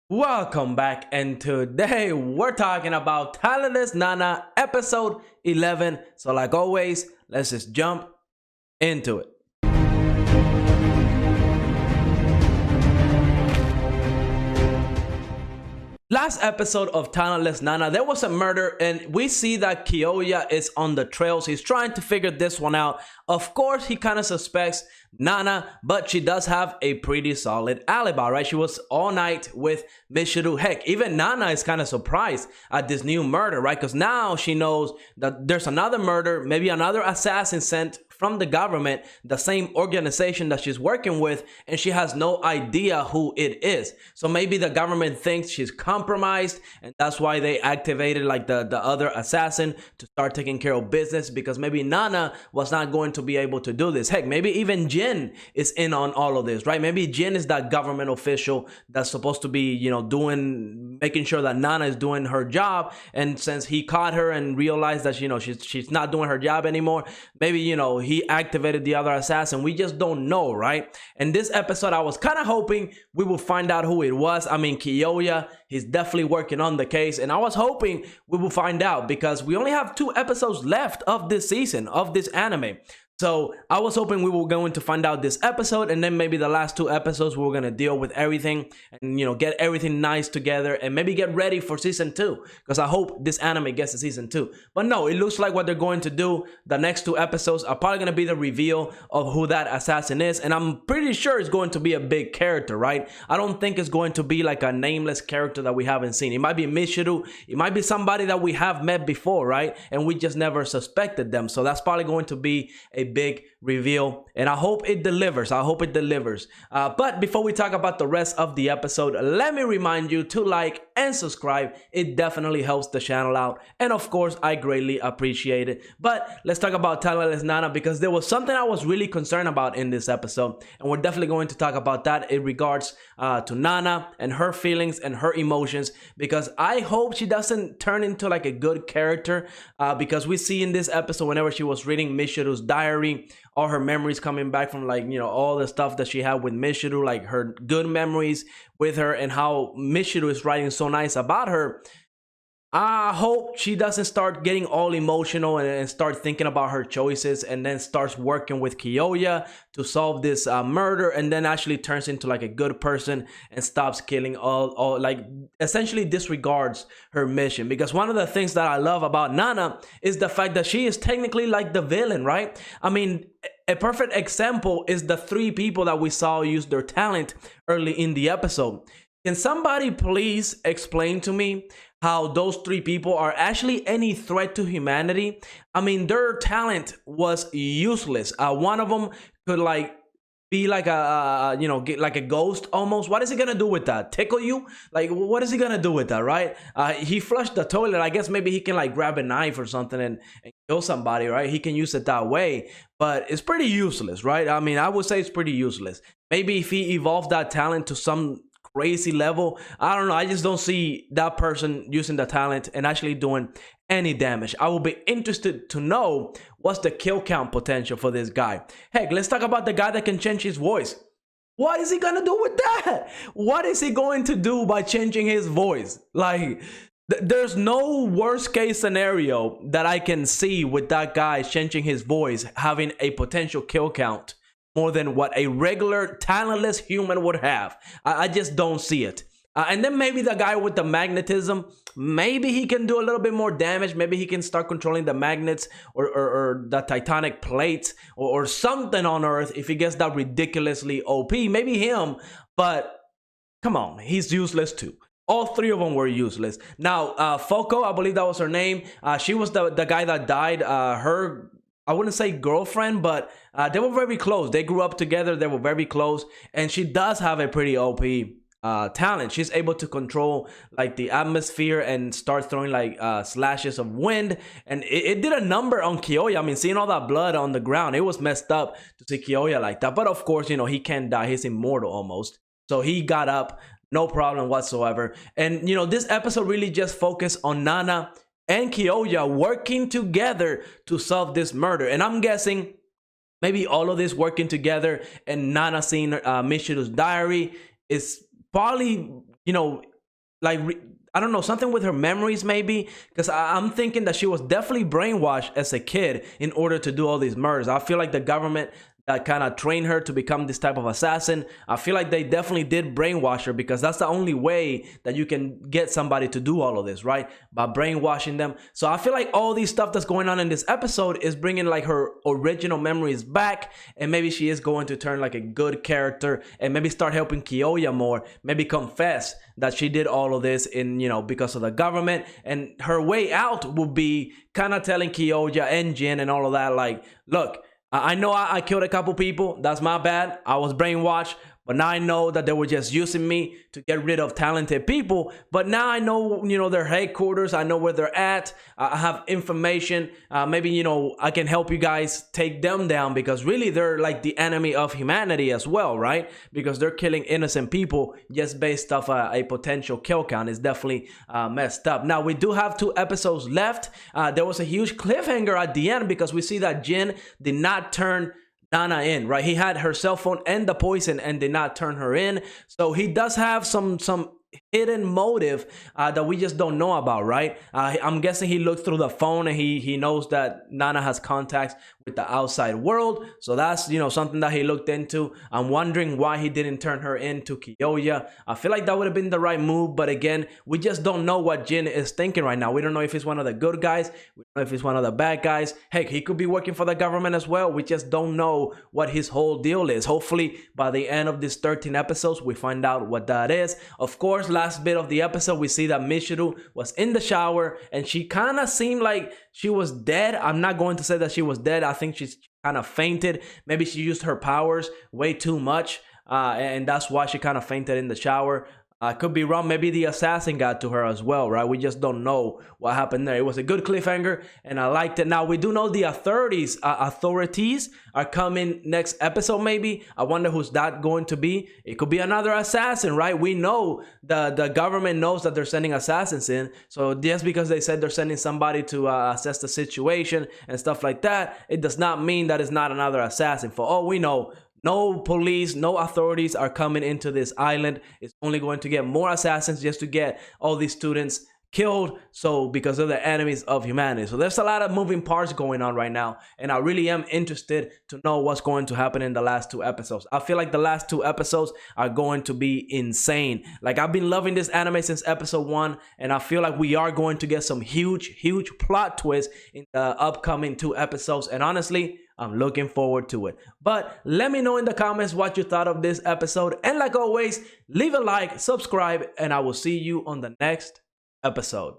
Welcome back, and today we're talking about Talentless Nana episode 11. So, like always, let's just jump into it. Last episode of Talentless Nana, there was a murder, and we see that Kyoya is on the trails. He's trying to figure this one out. Of course, he kind of suspects Nana, but she does have a pretty solid alibi, right? She was all night with Mishiru. Heck, even Nana is kind of surprised at this new murder, right? Because now she knows that there's another murder, maybe another assassin sent from the government, the same organization that she's working with, and she has no idea who it is. So maybe the government thinks she's compromised, and that's why they activated like the other assassin to start taking care of business, because maybe Nana was not going to be able to do this. Heck, maybe even Jin is in on all of this, right? Maybe Jin is that government official that's supposed to be, making sure that Nana is doing her job, and since he caught her and realized that, she's not doing her job anymore, maybe, he activated the other assassin. We just don't know, right? In this episode, I was kind of hoping we would find out who it was. I mean, Kyoya, he's definitely working on the case, and I was hoping we will find out because we only have 2 episodes left of this season, of this anime. So I was hoping we were going to find out this episode, and then maybe the last 2 episodes we were going to deal with everything and, get everything nice together and maybe get ready for season 2, because I hope this anime gets to season 2. But no, it looks like what they're going to do, the next 2 episodes are probably going to be the reveal of who that assassin is, and I'm pretty sure it's going to be a big character, right? I don't think it's going to be like a nameless character that we haven't seen. It might be Mishiru, it might be somebody that we have met before, right? And we just never suspected them. So that's probably going to be a big reveal, and I hope it delivers. But before we talk about the rest of the episode, let me remind you to like and subscribe. It definitely helps the channel out, and of course I greatly appreciate it. But let's talk about Talentless Nana, because there was something I was really concerned about in this episode, and we're definitely going to talk about that in regards to Nana and her feelings and her emotions, because I hope she doesn't turn into like a good character, because we see in this episode, whenever she was reading Mishiru's diary, all her memories coming back from all the stuff that she had with Mishiru, like her good memories with her, and how Mishiru is writing so nice about her. I hope she doesn't start getting all emotional and start thinking about her choices, and then starts working with Kyoya to solve this murder, and then actually turns into like a good person and stops killing all like essentially disregards her mission. Because one of the things that I love about Nana is the fact that she is technically like the villain, right? I mean, a perfect example is the 3 people that we saw use their talent early in the episode. Can somebody please explain to me how those 3 people are actually any threat to humanity? I mean, their talent was useless. One of them could like be like a get like a ghost almost. What is he gonna do with that? Tickle you? Like, what is he gonna do with that, right? He flushed the toilet. I guess maybe he can like grab a knife or something and kill somebody, right? He can use it that way, but it's pretty useless, right? I mean, I would say it's pretty useless. Maybe if he evolved that talent to some crazy level, I don't know, I just don't see that person using the talent and actually doing any damage. I will be interested to know what's the kill count potential for this guy. Heck, let's talk about the guy that can change his voice. What is he gonna do with that? What is he going to do by changing his voice? Like, there's no worst case scenario that I can see with that guy changing his voice having a potential kill count more than what a regular talentless human would have. I just don't see it. And then maybe the guy with the magnetism, maybe he can do a little bit more damage. Maybe he can start controlling the magnets or the titanic plates or something on Earth if he gets that ridiculously OP. Maybe him, but come on, he's useless too. All 3 of them were useless. Now, Foko, I believe that was her name. She was the guy that died. Her, I wouldn't say girlfriend, but they were very close. They grew up together. They were very close. And she does have a pretty OP talent. She's able to control like the atmosphere and start throwing like slashes of wind. And it did a number on Kyoya. I mean, seeing all that blood on the ground, it was messed up to see Kyoya like that. But of course, he can't die. He's immortal almost. So he got up, no problem whatsoever. And, this episode really just focused on Nana and Kyoya working together to solve this murder. And I'm guessing maybe all of this working together and Nana seeing Mishiru's diary is probably, like I don't know, something with her memories maybe, because I'm thinking that she was definitely brainwashed as a kid in order to do all these murders. I feel like the government that kind of trained her to become this type of assassin, I feel like they definitely did brainwash her, because that's the only way that you can get somebody to do all of this, right? By brainwashing them. So I feel like all these stuff that's going on in this episode is bringing like her original memories back, and maybe she is going to turn like a good character and maybe start helping Kyoya more, maybe confess that she did all of this in, you know, because of the government, and her way out will be kind of telling Kyoya and Jin and all of that, like, look, I know I killed a couple people. That's my bad. I was brainwashed. But now I know that they were just using me to get rid of talented people. But now I know, you know, their headquarters. I know where they're at. I have information. Maybe, you know, I can help you guys take them down, because really they're like the enemy of humanity as well, right? Because they're killing innocent people just based off a potential kill count. It's definitely messed up. Now, we do have 2 episodes left. There was a huge cliffhanger at the end, because we see that Jin did not turn Nana in, right? He had her cell phone and the poison and did not turn her in. So he does have some hidden motive that we just don't know about, right? I'm guessing he looked through the phone and he knows that Nana has contacts with the outside world. So that's, you know, something that he looked into. I'm wondering why he didn't turn her into Kyoya. I feel like that would have been the right move, but again, we just don't know what Jin is thinking right now. We don't know if he's one of the good guys. We don't know if he's one of the bad guys. Heck, he could be working for the government as well. We just don't know what his whole deal is. Hopefully, by the end of these 13 episodes, we find out what that is. Of course, last bit of the episode, we see that Michiru was in the shower and she kind of seemed like she was dead. I'm not going to say that she was dead. I think she's kind of fainted. Maybe she used her powers way too much, and that's why she kind of fainted in the shower. I could be wrong. Maybe the assassin got to her as well, right? We just don't know what happened there. It was a good cliffhanger, and I liked it. Now, we do know the authorities are coming next episode, maybe. I wonder who's that going to be. It could be another assassin, right? We know the government knows that they're sending assassins in. So just because they said they're sending somebody to assess the situation and stuff like that, it does not mean that it's not another assassin. For all we know, no police, no authorities are coming into this island. It's only going to get more assassins just to get all these students killed. So because they're the enemies of humanity. So there's a lot of moving parts going on right now. And I really am interested to know what's going to happen in the last 2 episodes. I feel like the last 2 episodes are going to be insane. Like, I've been loving this anime since episode 1. And I feel like we are going to get some huge plot twists in the upcoming 2 episodes. And honestly, I'm looking forward to it. But let me know in the comments what you thought of this episode. And like always, leave a like, subscribe, and I will see you on the next episode.